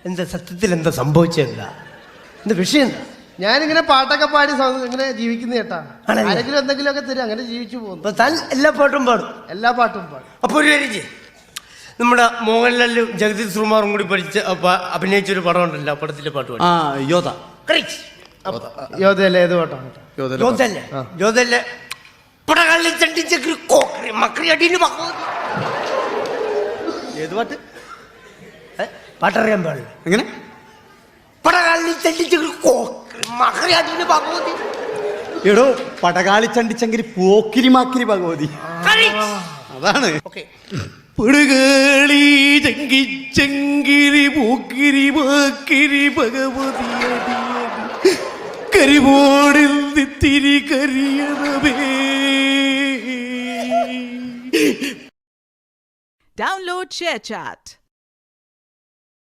എന്താ സത്യത്തിൽ എന്താ സംഭവിച്ചല്ല? എന്താ വിഷയം? ഞാനിങ്ങനെ പാട്ടൊക്കെ പാടി ഇങ്ങനെ ജീവിക്കുന്ന ചേട്ടാ. ആണല്ലേ? ആരെങ്കിലും എന്തെങ്കിലുമൊക്കെ തരും, അങ്ങനെ ജീവിച്ചു പോകുന്നു. താൻ എല്ലാ പാട്ടും പാടും? എല്ലാ പാട്ടും പാടും. അപ്പോൾ ഒരു കാര്യം ചെയ്യ്, നമ്മുടെ മോഹൻലാലും ജഗദീഷ് ശ്രീകുമാറും കൂടി അഭിനയിച്ചൊരു പടം ഉണ്ടല്ലോ, പടത്തിലെ പാട്ട് പാടി. യോധ. യോധയല്ലേ? ഏത് പാട്ടാണ്? യോധല്ലേ ഏത് പാട്ട്? പാട്ടറിയാൻ പാടില്ല. എങ്ങനെ? എടോ, പടകാളി ചണ്ടിച്ചെങ്കിരി പോക്കിരി മാക്കിരി ഭഗവതി, അതാണ്. പടകാളി ചങ്കിച്ചെങ്കിരി പോക്കിരി മാക്കിരി ഭഗവതി, കരിപോടിൽ തിരി കരിയണമേ. Download ShareChat.